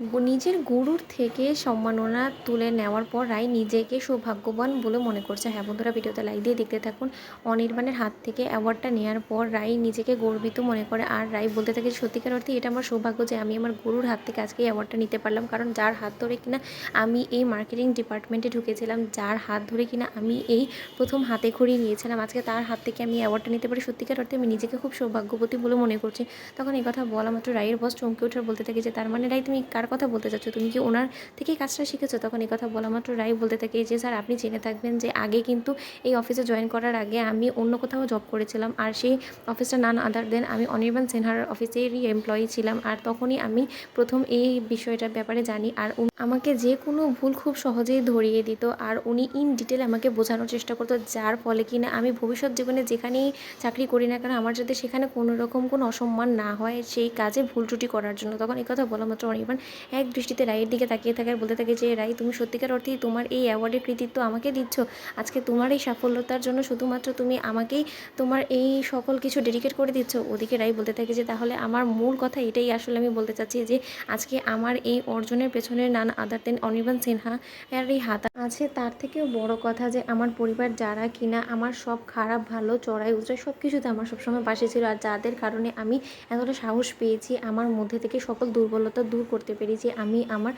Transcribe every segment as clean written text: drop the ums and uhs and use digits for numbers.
নিজের গুরুর থেকে সম্মাননা তুলে নেওয়ার পর রাই নিজেকে সৌভাগ্যবান বলে মনে করছে। হ্যাঁ বন্ধুরা, ভিডিওতে লাইক দিয়ে দেখতে থাকুন। অনির্বাণের হাত থেকে অ্যাওয়ার্ডটা নেওয়ার পর রাই নিজেকে গর্বিত মনে করে, আর রাই বলতে থাকে সত্যিকার অর্থে এটা আমার সৌভাগ্য যে আমি আমার গুরুর হাত থেকে আজকে এই অ্যাওয়ার্ডটা নিতে পারলাম। কারণ যার হাত ধরে কিনা আমি এই মার্কেটিং ডিপার্টমেন্টে ঢুকেছিলাম, যার হাত ধরে কিনা আমি এই প্রথম হাতে খড়ি নিয়েছিলাম, আজকে তার হাত থেকে আমি অ্যাওয়ার্ডটা নিতে পারি। সত্যিকার অর্থে আমি নিজেকে খুব সৌভাগ্যবতী বলে মনে করছি। তখন এই কথা বলা মাত্র রাইয়ের বস চমকে ওঠার বলতে থাকে যে তার মানে রাই তুমি কার কথা বলতে চাচ্ছ, তুমি কি ওনার থেকেই কাজটা শিখেছো? তখন এই কথা বলা মাত্র রাই বলতে থাকে যে স্যার আপনি জেনে থাকবেন যে আগে কিন্তু এই অফিসে জয়েন করার আগে আমি অন্য কোথাও জব করেছিলাম, আর সেই অফিসটা নান আদার দেন আমি অনির্বাণ সিনহার অফিসেরই এমপ্লয়ি ছিলাম, আর তখনই আমি প্রথম এই বিষয়টার ব্যাপারে জানি। আর আমাকে যে কোনো ভুল খুব সহজেই ধরিয়ে দিত, আর উনি ইন ডিটেল আমাকে বোঝানোর চেষ্টা করতো, যার ফলে কিনা আমি ভবিষ্যৎ জীবনে যেখানেই চাকরি করি না কেন আমার যাতে সেখানে কোনো রকম কোনো অসম্মান না হয় সেই কাজে ভুল ত্রুটি করার জন্য। তখন এই কথা বলা মাত্র অনির্বাণ এক দৃষ্টিতে রায়ের দিকে তাকিয়ে থাকে আর বলতে থাকে যে রাই তুমি সত্যিকার অর্থেই তোমার এই অ্যাওয়ার্ডের কৃতিত্ব আমাকে দিচ্ছ? আজকে তোমার এই সাফল্যতার জন্য শুধুমাত্র তুমি আমাকেই তোমার এই সকল কিছু ডেডিকেট করে দিচ্ছ? ওদিকে রাই বলতে থাকে যে তাহলে আমার মূল কথা এটাই আসলে আমি বলতে চাচ্ছি যে আজকে আমার এই অর্জনের পেছনে নান আদার দেন অনির্বাণ সিনহা এর এই হাত আছে। তার থেকেও বড় কথা যে আমার পরিবার যারা কিনা আমার সব খারাপ ভালো চড়াই উতরাই সব কিছুতে আমার সবসময় পাশে ছিল, আর যাদের কারণে আমি এতটা সাহস পেয়েছি আমার মধ্যে থেকে সকল দুর্বলতা দূর করতে পেরেছি, আমি আমার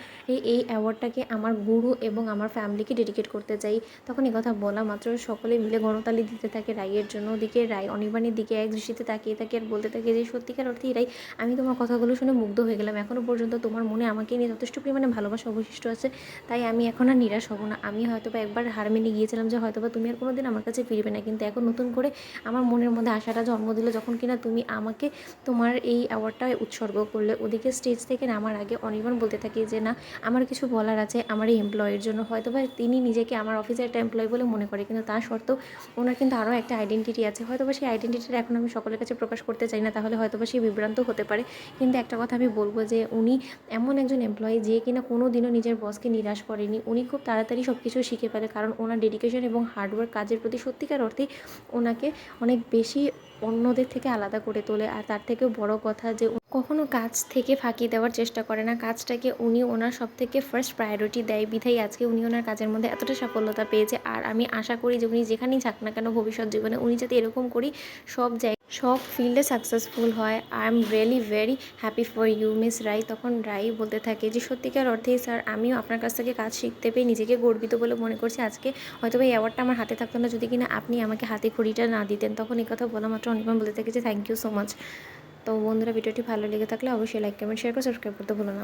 এই অ্যাওয়ার্ডটাকে আমার গুরু এবং আমার ফ্যামিলিকে ডেডিকেট করতে চাই। তখন এই কথা বলা মাত্র সকলে মিলে গণতালি দিতে থাকে রাইয়ের জন্য। ওদিকে রাই অনির্বাণের দিকে এক দৃষ্টিতে তাকিয়ে থাকে আর বলতে থাকে যে সত্যিকার অর্থেই রাই আমি তোমার কথাগুলো শুনে মুগ্ধ হয়ে গেলাম। এখনও পর্যন্ত তোমার মনে আমাকে নিয়ে যথেষ্ট পরিমাণে ভালোবাসা অবশিষ্ট আছে, তাই আমি এখন আর নিরাশ হব না। আমি হয়তোবা একবার হার মেনে গিয়েছিলাম যে হয়তোবা তুমি আর কোনো দিন আমার কাছে ফিরবে না, কিন্তু এখন নতুন করে আমার মনের মধ্যে আশাটা জন্ম দিল যখন কিনা তুমি আমাকে তোমার এই অ্যাওয়ার্ডটা উৎসর্গ করলে। ওদিকে স্টেজ থেকে নামার আগে অনির্বাণ বলতে থাকে যে না আমার কিছু বলার আছে আমার এই এমপ্লয়ের জন্য। হয়তোবা তিনি নিজেকে আমার অফিসের একটা এমপ্লয়ি বলে মনে করে, কিন্তু তা সত্ত্বেও ওনার কিন্তু আরও একটা আইডেন্টিটি আছে। হয়তোবা সেই আইডেন্টিটিটা এখন আমি সকলের কাছে প্রকাশ করতে চাই না, তাহলে হয়তোবা সে বিভ্রান্ত হতে পারে। কিন্তু একটা কথা আমি বলবো যে উনি এমন একজন এমপ্লয়ি যে কিনা কোনো দিনও নিজের বসকে নিরাশ করেনি। উনি খুব তাড়াতাড়ি সব কিছু শিখে ফেলে, কারণ ওনার ডেডিকেশন এবং হার্ডওয়ার্ক কাজের প্রতি সত্যিকার অর্থেই ওনাকে অনেক বেশি অন্যদের থেকে আলাদা করে তোলে। আর তার থেকেও বড় কথা যে কখনো কাজ থেকে ফাঁকি দেওয়ার চেষ্টা করে না, কাজটাকে উনি ওনার সব থেকে ফার্স্ট প্রায়োরিটি দেয়, বিধায় আজকে উনি ওনার কাজের মধ্যে এতটা সফলতা পেয়েছে। আর আমি আশা করি যে উনি যেখানেই যাক না কেন ভবিষ্যৎ জীবনে উনি যাতে এরকম করেই সব জায়গায় সব ফিল্ডে সাকসেসফুল হয়। I am really very happy for you miss Rai. তখন রাই বলতে থাকে যে সত্যিকার অর্থেই স্যার আমিও আপনার কাছ থেকে কাজ শিখতে পেয়ে নিজেকে গর্বিত বলে মনে করছি। আজকে হয়তো এই অ্যাওয়ার্ডটা আমার হাতে থাকতো না যদি কিনা আপনি আমাকে হাতে খড়িটা না দিতেন। তখন এই কথা বলা মাত্র অনির্বাণ বলতে থাকে যে থ্যাংক ইউ সো মাচ। তো বন্ধুরা, ভিডিওটি ভালো লেগে থাকলে অবশ্যই লাইক কমেন্ট শেয়ার করে সাবস্ক্রাইব করতে ভুলো না।